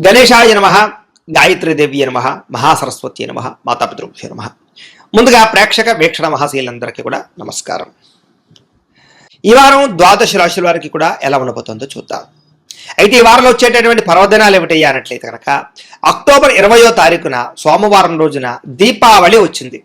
గణేశాయ నమః, గాయత్రీదేవి నమః, మహాసరస్వతి నమః, మాతాపితృభ్యో నమః. ముందుగా ప్రేక్షక వీక్షణ మహాశీలందరికీ కూడా నమస్కారం. ఈ వారం ద్వాదశ రాశుల వారికి కూడా ఎలా ఉండబోతుందో చూద్దాం. అయితే ఈ వారంలో వచ్చేటటువంటి పర్వదినాలు ఏమిటయ్యా అన్నట్లయితే కనుక అక్టోబర్ 20వ తారీఖున సోమవారం రోజున దీపావళి వచ్చింది.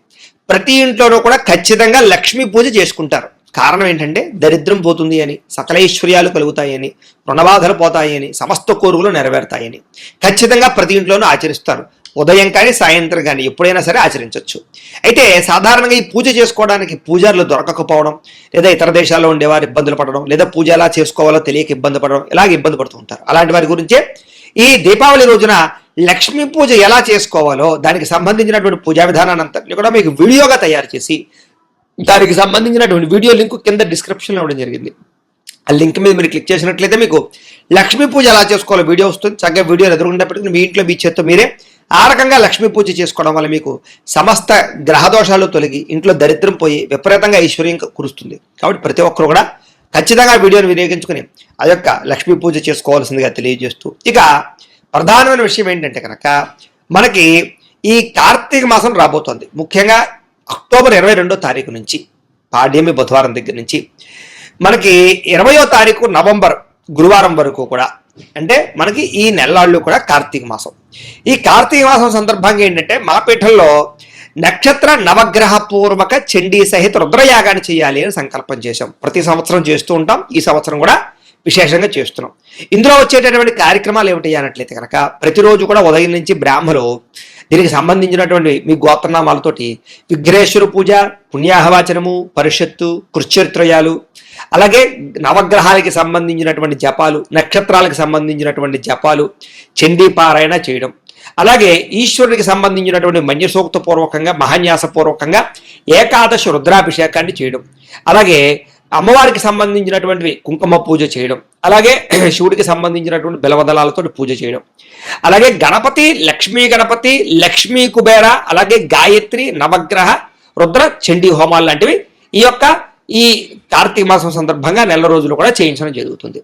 ప్రతి ఇంట్లోనూ కూడా ఖచ్చితంగా లక్ష్మీ పూజ చేసుకుంటారు. కారణం ఏంటంటే దరిద్రం పోతుంది అని, సకల ఐశ్వర్యాలు కలుగుతాయని, రుణబాధలు పోతాయని, సమస్త కోరుకులు నెరవేరుతాయని ఖచ్చితంగా ప్రతి ఇంట్లోనూ ఆచరిస్తారు. ఉదయం కానీ సాయంత్రం కానీ ఎప్పుడైనా సరే ఆచరించవచ్చు. అయితే సాధారణంగా ఈ పూజ చేసుకోవడానికి పూజారులు దొరకకపోవడం, లేదా ఇతర దేశాల్లో ఉండేవారు ఇబ్బందులు పడడం, లేదా పూజ ఎలా చేసుకోవాలో తెలియక ఇబ్బంది పడడం, ఇలాగ ఇబ్బంది పడుతూ ఉంటారు. అలాంటి వారి గురించే ఈ దీపావళి రోజున లక్ష్మీ పూజ ఎలా చేసుకోవాలో దానికి సంబంధించినటువంటి పూజా విధానాన్ని అంతా కూడా మీకు వీడియోగా తయారు చేసి దానికి సంబంధించినటువంటి వీడియో లింక్ కింద డిస్క్రిప్షన్లో ఇవ్వడం జరిగింది. ఆ లింక్ మీద మీరు క్లిక్ చేసినట్లయితే మీకు లక్ష్మీ పూజ ఎలా చేసుకోవాలో వీడియో వస్తుంది. చక్కగా వీడియో ఎదురుగుండా పెట్టుకుని మీ ఇంట్లో మీ చేత్తో మీరే ఆ రకంగా లక్ష్మీ పూజ చేసుకోవడం వల్ల మీకు సమస్త గ్రహదోషాలు తొలగి ఇంట్లో దరిద్రం పోయి విపరీతంగా ఐశ్వర్యం కురుస్తుంది. కాబట్టి ప్రతి ఒక్కరు కూడా ఖచ్చితంగా వీడియోని వినియోగించుకుని ఆ యొక్క లక్ష్మీ పూజ చేసుకోవాల్సిందిగా తెలియజేస్తూ, ఇక ప్రధానమైన విషయం ఏంటంటే కనుక మనకి ఈ కార్తీక మాసం రాబోతోంది. ముఖ్యంగా అక్టోబర్ 22వ తారీఖు నుంచి పాడ్యమి బుధవారం దగ్గర నుంచి మనకి 20వ తారీఖు నవంబర్ గురువారం వరకు కూడా, అంటే మనకి ఈ నెలలాళ్ళు కూడా కార్తీక మాసం. ఈ కార్తీక మాసం సందర్భంగా ఏంటంటే మా పీఠంలో నక్షత్ర నవగ్రహ పూర్వక చండీ సహిత రుద్రయాగాన్ని చేయాలి అని సంకల్పం చేశాం. ప్రతి సంవత్సరం చేస్తూ ఉంటాం. ఈ సంవత్సరం కూడా విశేషంగా చేస్తున్నాం. ఇందులో వచ్చేటటువంటి కార్యక్రమాలు ఏమిటి అన్నట్లయితే కనుక ప్రతిరోజు కూడా ఉదయం నుంచి బ్రాహ్మలు దీనికి సంబంధించినటువంటి మీ గోత్రనామాలతోటి విఘ్నేశ్వర పూజ, పుణ్యాహవాచనము, పరిషత్తు, కృత్యత్రయాలు, అలాగే నవగ్రహాలకి సంబంధించినటువంటి జపాలు, నక్షత్రాలకు సంబంధించినటువంటి జపాలు, చండీ పారాయణ చేయడం, అలాగే ఈశ్వరుడికి సంబంధించినటువంటి మన్యసూక్త పూర్వకంగా మహాన్యాసపూర్వకంగా ఏకాదశ రుద్రాభిషేకాన్ని చేయడం, అలాగే అమ్మవారికి సంబంధించినటువంటి కుంకుమ పూజ చేయడం, అలాగే శివుడికి సంబంధించినటువంటి బిలవదళాలతో పూజ చేయడం, అలాగే గణపతి, లక్ష్మీ కుబేర, అలాగే గాయత్రి, నవగ్రహ, రుద్ర, చండీ హోమాలు లాంటివి ఈ కార్తీక మాసం సందర్భంగా నెల రోజులు కూడా చేయించడం జరుగుతుంది.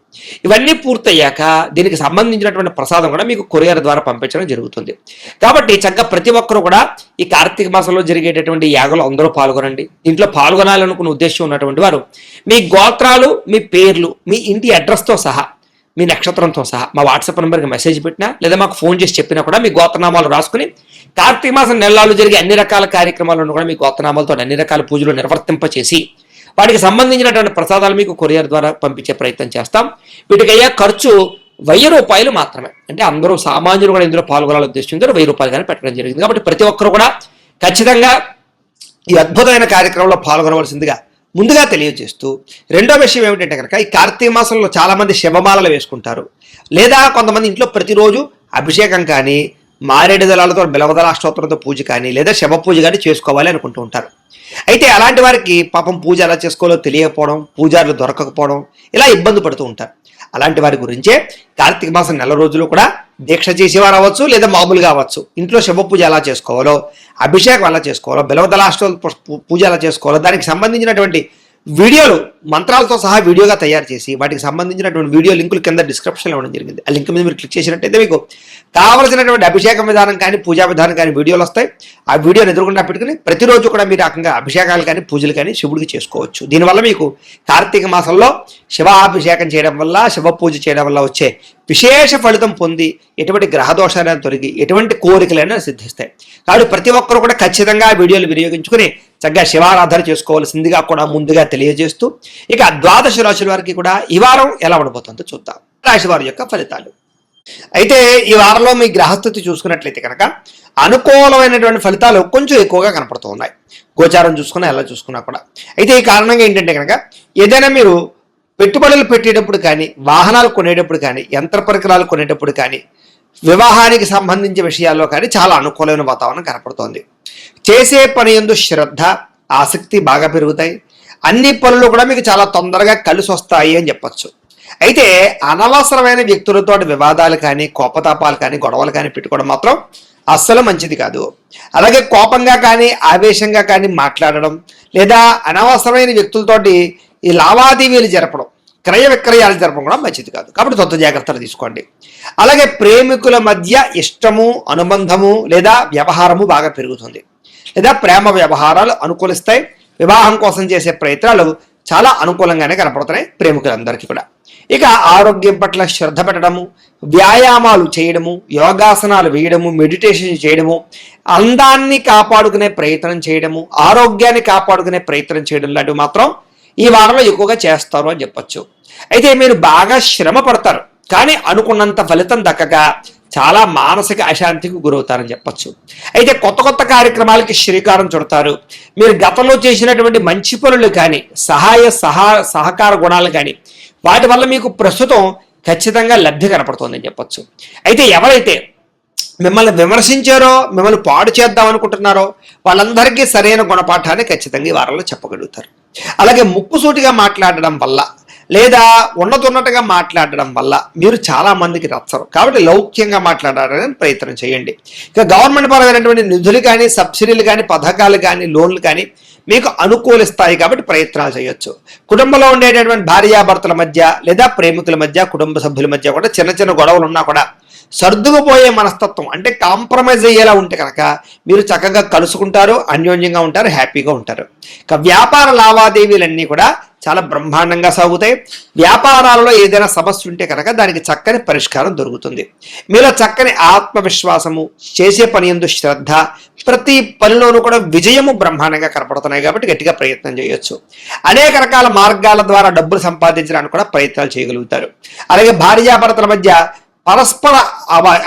ఇవన్నీ పూర్తయ్యాక దీనికి సంబంధించినటువంటి ప్రసాదం కూడా మీకు కొరియర్ ద్వారా పంపించడం జరుగుతుంది. కాబట్టి చక్కగా ప్రతి ఒక్కరూ కూడా ఈ కార్తీక మాసంలో జరిగేటటువంటి యాగంలో అందరూ పాల్గొనండి. దీంట్లో పాల్గొనాలనుకున్న ఉద్దేశం ఉన్నటువంటి వారు మీ గోత్రాలు, మీ పేర్లు, మీ ఇంటి అడ్రస్తో సహా, మీ నక్షత్రంతో సహా మా వాట్సాప్ నెంబర్కి మెసేజ్ పెట్టినా లేదా మాకు ఫోన్ చేసి చెప్పినా కూడా మీ గోత్రనామాలు రాసుకుని కార్తీక మాసం నెలలు జరిగే అన్ని రకాల కార్యక్రమాలను కూడా మీ గోత్రనామాలతో అన్ని రకాల పూజలు నిర్వర్తింపచేసి వాటికి సంబంధించినటువంటి ప్రసాదాలు మీకు కొరియర్ ద్వారా పంపించే ప్రయత్నం చేస్తాం. వీటికి అయ్యే ఖర్చు 1000 రూపాయలు మాత్రమే. అంటే అందరూ సామాన్యులు కూడా ఇందులో పాల్గొనాలని ఉద్దేశించారు. 1000 రూపాయలు కానీ పెట్టడం జరిగింది. కాబట్టి ప్రతి ఒక్కరు కూడా ఖచ్చితంగా ఈ అద్భుతమైన కార్యక్రమంలో పాల్గొనవలసిందిగా ముందుగా తెలియజేస్తూ, రెండో విషయం ఏమిటంటే కనుక ఈ కార్తీక మాసంలో చాలా మంది శివమాలలు వేసుకుంటారు, లేదా కొంతమంది ఇంట్లో ప్రతిరోజు అభిషేకం కానీ, మారేడు దళాలతో బిలవదళ అష్టోత్తరంతో పూజ కానీ, లేదా శవ పూజ కానీ చేసుకోవాలి అనుకుంటూ ఉంటారు. అయితే అలాంటి వారికి పాపం పూజ ఎలా చేసుకోవాలో తెలియకపోవడం, పూజారులు దొరకకపోవడం, ఇలా ఇబ్బంది పడుతూ ఉంటారు. అలాంటి వారి గురించే కార్తీక మాసం నెల రోజులు కూడా దీక్ష చేసేవారు అవ్వచ్చు, లేదా మామూలుగా అవ్వచ్చు, ఇంట్లో శవ పూజ ఎలా చేసుకోవాలో, అభిషేకం ఎలా చేసుకోవాలో, బిలవదళ పూజ ఎలా చేసుకోవాలో దానికి సంబంధించినటువంటి వీడియోలు మంత్రాలతో సహా వీడియోగా తయారు చేసి వాటికి సంబంధించినటువంటి వీడియో లింకులు కింద డిస్క్రిప్షన్లో ఇవ్వడం జరిగింది. ఆ లింక్ మీద మీరు క్లిక్ చేసినట్టయితే మీకు కావలసినటువంటి అభిషేకం విధానం కానీ, పూజా విధానం కానీ వీడియోలు వస్తాయి. ఆ వీడియోని ఎదురుకుండా పెట్టుకుని ప్రతిరోజు కూడా మీరు రకంగా అభిషేకాలు కానీ, పూజలు కానీ శివుడికి చేసుకోవచ్చు. దీనివల్ల మీకు కార్తీక మాసంలో శివాభిషేకం చేయడం వల్ల, శివ పూజ చేయడం వల్ల వచ్చే విశేష ఫలితం పొంది ఎటువంటి గ్రహదోషాలను తొలగి ఎటువంటి కోరికలైనా సిద్ధిస్తాయి. కాబట్టి ప్రతి ఒక్కరు కూడా ఖచ్చితంగా ఆ వీడియోలు వినియోగించుకుని చక్కగా శివారాధన చేసుకోవాల్సిందిగా కూడా ముందుగా తెలియజేస్తూ, ఇక ద్వాదశ రాశుల వారికి కూడా ఈ వారం ఎలా ఉండబోతుందో చూద్దాం. రాశి వారి యొక్క ఫలితాలు. అయితే ఈ వారంలో మీ గ్రహస్థితి చూసుకున్నట్లయితే కనుక అనుకూలమైనటువంటి ఫలితాలు కొంచెం ఎక్కువగా కనపడుతూ ఉన్నాయి. గోచారం చూసుకున్నా ఎలా చూసుకున్నా కూడా. అయితే ఈ కారణంగా ఏంటంటే కనుక ఏదైనా మీరు పెట్టుబడులు పెట్టేటప్పుడు కానీ, వాహనాలు కొనేటప్పుడు కానీ, యంత్ర పరికరాలు కొనేటప్పుడు కానీ, వివాహానికి సంబంధించిన విషయాల్లో కానీ చాలా అనుకూలమైన వాతావరణం కనపడుతోంది. చేసే పని యందు శ్రద్ధ, ఆసక్తి బాగా పెరుగుతాయి. అన్ని పనులు కూడా మీకు చాలా తొందరగా కలిసి వస్తాయి అని చెప్పచ్చు. అయితే అనవసరమైన వ్యక్తులతో వివాదాలు కానీ, కోపతాపాలు కానీ, గొడవలు కానీ పెట్టుకోవడం మాత్రం అస్సలు మంచిది కాదు. అలాగే కోపంగా కానీ, ఆవేశంగా కానీ మాట్లాడడం, లేదా అనవసరమైన వ్యక్తులతోటి ఈ లావాదేవీలు జరపడం, క్రయ విక్రయాలు జరపడం కూడా మంచిది కాదు. కాబట్టి సొంత జాగ్రత్తలు తీసుకోండి. అలాగే ప్రేమికుల మధ్య ఇష్టము, అనుబంధము లేదా వ్యవహారము బాగా పెరుగుతుంది, లేదా ప్రేమ వ్యవహారాలు అనుకూలిస్తాయి. వివాహం కోసం చేసే ప్రయత్నాలు చాలా అనుకూలంగానే కనపడుతున్నాయి ప్రేమికులందరికీ కూడా. ఇక ఆరోగ్యం పట్ల శ్రద్ధ పెట్టడము, వ్యాయామాలు చేయడము, యోగాసనాలు వేయడము, మెడిటేషన్ చేయడము, అందాన్ని కాపాడుకునే ప్రయత్నం చేయడము, ఆరోగ్యాన్ని కాపాడుకునే ప్రయత్నం చేయడం లాంటివి మాత్రం ఈ వారంలో ఎక్కువగా చేస్తారు అని చెప్పొచ్చు. అయితే మీరు బాగా శ్రమ పడతారు, కానీ అనుకున్నంత ఫలితం దక్కక చాలా మానసిక అశాంతికి గురవుతారని చెప్పొచ్చు. అయితే కొత్త కొత్త కార్యక్రమాలకి శ్రీకారం చుడతారు. మీరు గతంలో చేసినటువంటి మంచి పనులు కానీ, సహకార గుణాలు కానీ, వాటి వల్ల మీకు ప్రస్తుతం ఖచ్చితంగా లబ్ధి కనపడుతుందని చెప్పొచ్చు. అయితే ఎవరైతే మిమ్మల్ని విమర్శించారో, మిమ్మల్ని పాడు చేద్దాం అనుకుంటున్నారో వాళ్ళందరికీ సరైన గుణపాఠాన్ని ఖచ్చితంగా ఈ వారంలో చెప్పగలుగుతారు. అలాగే ముక్కుసూటిగా మాట్లాడడం వల్ల లేదా ఉన్నతున్నట్టుగా మాట్లాడడం వల్ల మీరు చాలా మందికి నచ్చరు. కాబట్టి లౌక్యంగా మాట్లాడడానికి ప్రయత్నం చేయండి. ఇక గవర్నమెంట్ పరమైనటువంటి నిధులు కానీ, సబ్సిడీలు కానీ, పథకాలు కానీ, లోన్లు కానీ మీకు అనుకూలిస్తాయి కాబట్టి ప్రయత్నాలు చేయొచ్చు. కుటుంబంలో ఉండేటటువంటి భార్యాభర్తల మధ్య లేదా ప్రేమికుల మధ్య, కుటుంబ సభ్యుల మధ్య కూడా చిన్న చిన్న గొడవలు ఉన్నా కూడా సర్దుకుపోయే మనస్తత్వం అంటే కాంప్రమైజ్ అయ్యేలా ఉంటే కనుక మీరు చక్కగా కలుసుకుంటారు, అన్యోన్యంగా ఉంటారు, హ్యాపీగా ఉంటారు. ఇక వ్యాపార లావాదేవీలన్నీ కూడా చాలా బ్రహ్మాండంగా సాగుతాయి. వ్యాపారాలలో ఏదైనా సమస్య ఉంటే కనుక దానికి చక్కని పరిష్కారం దొరుకుతుంది. మీలో చక్కని ఆత్మవిశ్వాసము, చేసే పని యందు శ్రద్ధ, ప్రతి పనిలోనూ కూడా విజయము బ్రహ్మాండంగా కనపడుతున్నాయి కాబట్టి గట్టిగా ప్రయత్నం చేయొచ్చు. అనేక రకాల మార్గాల ద్వారా డబ్బులు సంపాదించడానికి కూడా ప్రయత్నాలు చేయగలుగుతారు. అలాగే భార్యాభర్తల మధ్య పరస్పర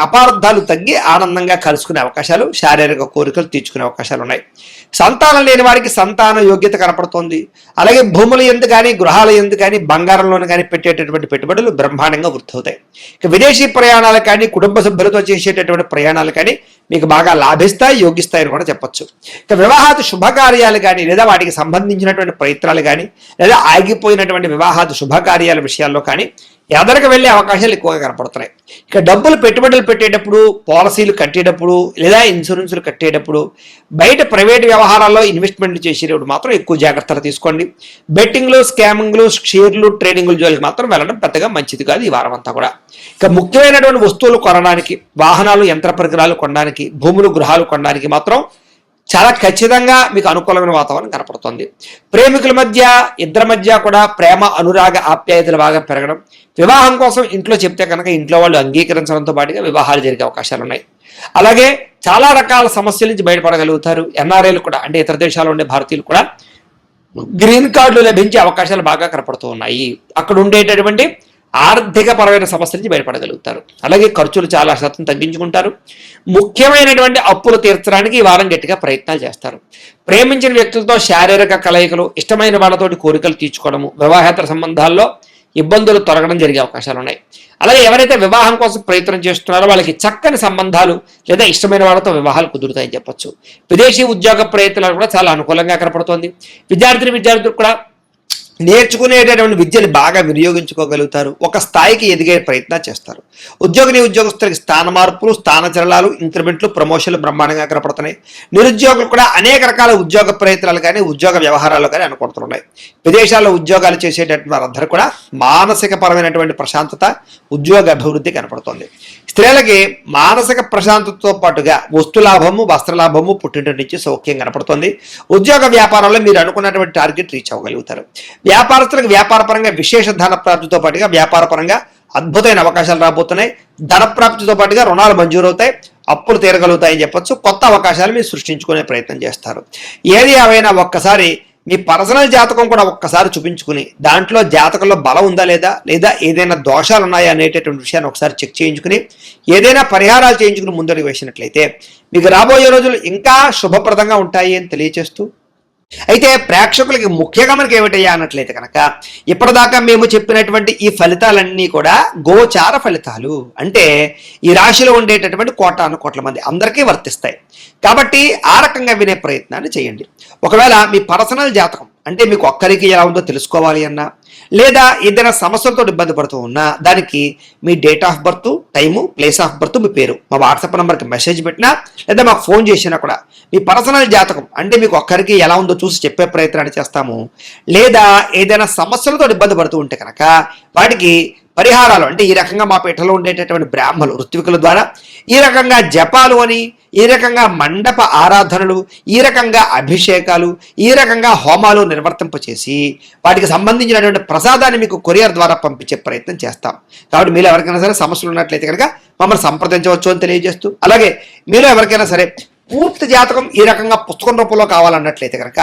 అపార్థాలు తగ్గి ఆనందంగా కలుసుకునే అవకాశాలు, శారీరక కోరికలు తీర్చుకునే అవకాశాలు ఉన్నాయి. సంతానం లేని వారికి సంతాన యోగ్యత కనపడుతోంది. అలాగే భూముల యందు కానీ, గృహాల యందు కానీ, బంగారంలోనూ కానీ పెట్టేటటువంటి పెట్టుబడులు బ్రహ్మాండంగా వృద్ధవుతాయి. ఇక విదేశీ ప్రయాణాలు కానీ, కుటుంబ సభ్యులతో చేసేటటువంటి ప్రయాణాలు కానీ మీకు బాగా లాభిస్తాయి, యోగిస్తాయని కూడా చెప్పొచ్చు. ఇక వివాహాది శుభకార్యాలు కానీ, లేదా వాటికి సంబంధించినటువంటి ప్రయత్నాలు కానీ, లేదా ఆగిపోయినటువంటి వివాహాది శుభకార్యాల విషయాల్లో కానీ ఎదరికి వెళ్ళే అవకాశాలు ఎక్కువగా కనపడుతున్నాయి. ఇక డబ్బులు పెట్టుబడులు పెట్టేటప్పుడు, పాలసీలు కట్టేటప్పుడు, లేదా ఇన్సూరెన్సులు కట్టేటప్పుడు, బయట ప్రైవేట్ వ్యవహారాల్లో ఇన్వెస్ట్మెంట్లు చేసేటప్పుడు మాత్రం ఎక్కువ జాగ్రత్తలు తీసుకోండి. బెట్టింగ్లు, స్కామింగ్లు, షేర్లు, ట్రేడింగ్లు జోలికి మాత్రం వెళ్ళడం పెద్దగా మంచిది కాదు ఈ వారం అంతా కూడా. ఇక ముఖ్యమైనటువంటి వస్తువులు కొనడానికి, వాహనాలు, యంత్ర పరికరాలు కొనడానికి, భూములు, గృహాలు కొనడానికి మాత్రం చాలా ఖచ్చితంగా మీకు అనుకూలమైన వాతావరణం కనపడుతుంది. ప్రేమికుల మధ్య, ఇద్దరి మధ్య కూడా ప్రేమ, అనురాగ, ఆప్యాయతలు బాగా పెరగడం, వివాహం కోసం ఇంట్లో చెప్తే కనుక ఇంట్లో వాళ్ళు అంగీకరించడంతో పాటుగా వివాహాలు జరిగే అవకాశాలు ఉన్నాయి. అలాగే చాలా రకాల సమస్యల నుంచి బయటపడగలుగుతారు. ఎన్ఆర్ఐలు కూడా అంటే ఇతర దేశాల్లో ఉండే భారతీయులు కూడా గ్రీన్ కార్డులు లభించే అవకాశాలు బాగా కనపడుతూ ఉన్నాయి. అక్కడ ఉండేటటువంటి ఆర్థిక పరమైన సమస్యల నుంచి బయటపడగలుగుతారు. అలాగే ఖర్చులు చాలా శాతం తగ్గించుకుంటారు. ముఖ్యమైనటువంటి అప్పులు తీర్చడానికి ఈ వారం గట్టిగా ప్రయత్నాలు చేస్తారు. ప్రేమించిన వ్యక్తులతో శారీరక కలయికలు, ఇష్టమైన వాళ్ళతోటి కోరికలు తీర్చుకోవడము, వివాహేతర సంబంధాల్లో ఇబ్బందులు తొలగడం జరిగే అవకాశాలు ఉన్నాయి. అలాగే ఎవరైతే వివాహం కోసం ప్రయత్నం చేస్తున్నారో వాళ్ళకి చక్కని సంబంధాలు లేదా ఇష్టమైన వాళ్ళతో వివాహాలు కుదురుతాయని చెప్పొచ్చు. విదేశీ ఉద్యోగ ప్రయత్నాలు కూడా చాలా అనుకూలంగా కనపడుతోంది. విద్యార్థులు కూడా నేర్చుకునేటటువంటి విద్యను బాగా వినియోగించుకోగలుగుతారు. ఒక స్థాయికి ఎదిగే ప్రయత్నం చేస్తారు. ఉద్యోగస్తులకి స్థాన మార్పులు, స్థానచలనాలు, ఇంక్రిమెంట్లు, ప్రమోషన్లు బ్రహ్మాండంగా కనపడుతున్నాయి. నిరుద్యోగులు కూడా అనేక రకాల ఉద్యోగ ప్రయత్నాలు కానీ, ఉద్యోగ వ్యవహారాలు కానీ అనుకుంటున్నాయి. విదేశాల్లో ఉద్యోగాలు చేసేటటువంటి వారందరూ కూడా మానసిక పరమైనటువంటి ప్రశాంతత, ఉద్యోగ అభివృద్ధి కనపడుతుంది. స్త్రీలకి మానసిక ప్రశాంతతతో పాటుగా వస్తులాభము, వస్త్రలాభము, పుట్టింటి నుంచి సౌఖ్యం కనపడుతుంది. ఉద్యోగ వ్యాపారాల్లో మీరు అనుకున్నటువంటి టార్గెట్ రీచ్ అవ్వగలుగుతారు. వ్యాపారస్తులకు వ్యాపారపరంగా విశేష ధన ప్రాప్తితో పాటుగా వ్యాపారపరంగా అద్భుతమైన అవకాశాలు రాబోతున్నాయి. ధన ప్రాప్తితో పాటుగా రుణాలు మంజూరవుతాయి, అప్పులు తీరగలుగుతాయని చెప్పొచ్చు. కొత్త అవకాశాలు మీరు సృష్టించుకునే ప్రయత్నం చేస్తారు. ఏది ఏమైనా ఒక్కసారి మీ పర్సనల్ జాతకం కూడా ఒక్కసారి చూపించుకుని దాంట్లో జాతకంలో బలం ఉందా లేదా ఏదైనా దోషాలు ఉన్నాయా అనేటటువంటి విషయాన్ని ఒకసారి చెక్ చేయించుకుని ఏదైనా పరిహారాలు చేయించుకుని ముందడుగు వేసినట్లయితే మీకు రాబోయే రోజులు ఇంకా శుభప్రదంగా ఉంటాయి అని తెలియజేస్తూ, అయితే ప్రేక్షకులకి ముఖ్యంగా మనకి ఏమిటయ్యా అన్నట్లయితే కనుక ఇప్పటిదాకా మేము చెప్పినటువంటి ఈ ఫలితాలన్నీ కూడా గోచార ఫలితాలు, అంటే ఈ రాశిలో ఉండేటటువంటి కోట్ల మంది అందరికీ వర్తిస్తాయి. కాబట్టి ఆ రకంగా వినే ప్రయత్నాన్ని చేయండి. ఒకవేళ మీ పర్సనల్ జాతకం అంటే మీకు ఒక్కరికి ఎలా ఉందో తెలుసుకోవాలి అన్నా, లేదా ఏదైనా సమస్యలతో ఇబ్బంది పడుతూ ఉన్నా దానికి మీ date of birth, time, place of birth, మీ పేరు మా వాట్సాప్ నెంబర్కి మెసేజ్ పెట్టినా లేదా మాకు ఫోన్ చేసినా కూడా మీ పర్సనల్ జాతకం అంటే మీకు ఒక్కరికి ఎలా ఉందో చూసి చెప్పే ప్రయత్నాన్ని చేస్తాము. లేదా ఏదైనా సమస్యలతో ఇబ్బంది పడుతూ ఉంటే కనుక వాటికి పరిహారాలు అంటే ఈ రకంగా మా పీఠలో ఉండేటటువంటి బ్రాహ్మలు ఋత్వికుల ద్వారా ఈ రకంగా జపాలు అని, ఈ రకంగా మండప ఆరాధనలు, ఈ రకంగా అభిషేకాలు, ఈ రకంగా హోమాలు నిర్వర్తింపచేసి వాటికి సంబంధించినటువంటి ప్రసాదాన్ని మీకు కొరియర్ ద్వారా పంపించే ప్రయత్నం చేస్తాం. కాబట్టి మీరు ఎవరికైనా సరే సమస్యలు ఉన్నట్లయితే కనుక మమ్మల్ని సంప్రదించవచ్చు అని తెలియజేస్తూ, అలాగే మీరు ఎవరికైనా సరే పూర్తి జాతకం ఈ రకంగా పుస్తకం రూపంలో కావాలన్నట్లయితే కనుక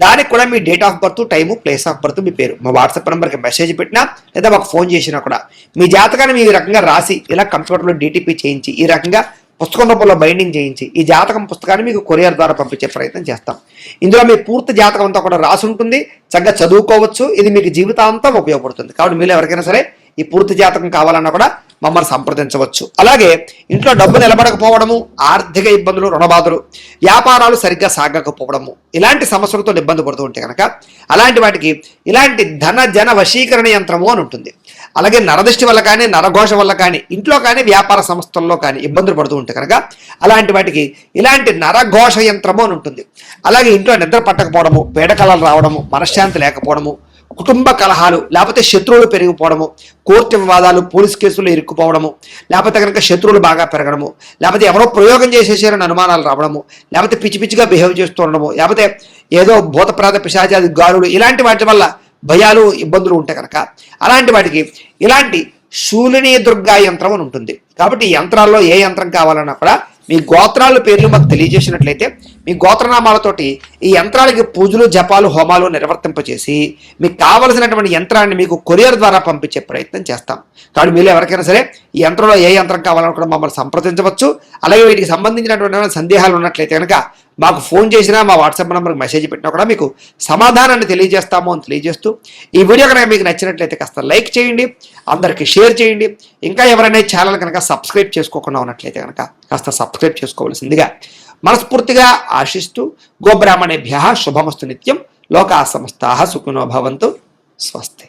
దానికి కూడా మీ date of birth, time, place of birth, మీ పేరు మా వాట్సాప్ నెంబర్కి మెసేజ్ పెట్టినా లేదా మాకు ఫోన్ చేసినా కూడా మీ జాతకాన్ని మీ రకంగా రాసి ఇలా కంప్యూటర్లో డిటిపి చేయించి ఈ రకంగా పుస్తకం రూపంలో బైండింగ్ చేయించి ఈ జాతకం పుస్తకాన్ని మీకు కొరియర్ ద్వారా పంపించే ప్రయత్నం చేస్తాం. ఇందులో మీ పూర్తి జాతకం అంతా కూడా రాసి ఉంటుంది, చక్కగా చదువుకోవచ్చు. ఇది మీకు జీవితాంతం ఉపయోగపడుతుంది. కాబట్టి మీరు ఎవరికైనా సరే ఈ పూర్తి జాతకం కావాలన్నా కూడా మమ్మల్ని సంప్రదించవచ్చు. అలాగే ఇంట్లో డబ్బు నిలబడకపోవడము, ఆర్థిక ఇబ్బందులు, రుణబాధలు, వ్యాపారాలు సరిగ్గా సాగకపోవడము, ఇలాంటి సమస్యలతో ఇబ్బంది పడుతూ ఉంటే కనుక అలాంటి వాటికి ఇలాంటి ధన జన వశీకరణ యంత్రము అని ఉంటుంది. అలాగే నరదృష్టి వల్ల కానీ, నరఘోష వల్ల కానీ, ఇంట్లో కానీ, వ్యాపార సంస్థల్లో కానీ ఇబ్బందులు పడుతూ ఉంటే కనుక అలాంటి వాటికి ఇలాంటి నరఘోష యంత్రము అని ఉంటుంది. అలాగే ఇంట్లో నిద్ర పట్టకపోవడము, పీడకలలు రావడము, మనశ్శాంతి లేకపోవడము, కుటుంబ కలహాలు, లేకపోతే శత్రువులు పెరిగిపోవడము, కోర్టు వివాదాలు, పోలీస్ కేసులు ఇరుక్కుపోవడము, లేకపోతే కనుక శత్రువులు బాగా పెరగడము, లేకపోతే ఎవరో ప్రయోగం చేసేసారని అనుమానాలు రావడము, లేకపోతే పిచ్చి పిచ్చిగా బిహేవ్ చేస్తూ ఉండడము, లేకపోతే ఏదో భూతప్రాత పిశాచాది గారులు, ఇలాంటి వాటి వల్ల భయాలు, ఇబ్బందులు ఉంటే కనుక అలాంటి వాటికి ఇలాంటి శూలిని దుర్గా యంత్రం అని ఉంటుంది. కాబట్టి ఈ యంత్రాల్లో ఏ యంత్రం కావాలన్నా కూడా మీ గోత్రాల పేర్లు మాకు తెలియజేసినట్లయితే మీ గోత్రనామాలతోటి ఈ యంత్రాలకి పూజలు, జపాలు, హోమాలు నిర్వర్తింపచేసి మీకు కావలసినటువంటి యంత్రాన్ని మీకు కొరియర్ ద్వారా పంపించే ప్రయత్నం చేస్తాం. కాబట్టి మీరు ఎవరికైనా సరే ఈ యంత్రంలో ఏ యంత్రం కావాలని కూడా మమ్మల్ని సంప్రదించవచ్చు. అలాగే వీటికి సంబంధించినటువంటి సందేహాలు ఉన్నట్లయితే కనుక మాకు ఫోన్ చేసినా మా వాట్సాప్ నెంబర్కి మెసేజ్ పెట్టినా కూడా మీకు సమాధానాన్ని తెలియజేస్తాము అని తెలియజేస్తూ ఈ వీడియో కనుక మీకు నచ్చినట్లయితే కాస్త లైక్ చేయండి, అందరికీ షేర్ చేయండి. ఇంకా ఎవరైనా ఛానల్ కనుక సబ్స్క్రైబ్ చేసుకోకుండా ఉన్నట్లయితే కనుక కాస్త సబ్స్క్రైబ్ చేసుకోవాల్సిందిగా మనస్ఫూర్తిగా ఆశిస్తూ గోబ్రాహ్మణేభ్యః శుభమస్తు నిత్యం. లోకా సమస్తాః సుఖినో భవంతు. స్వస్తి.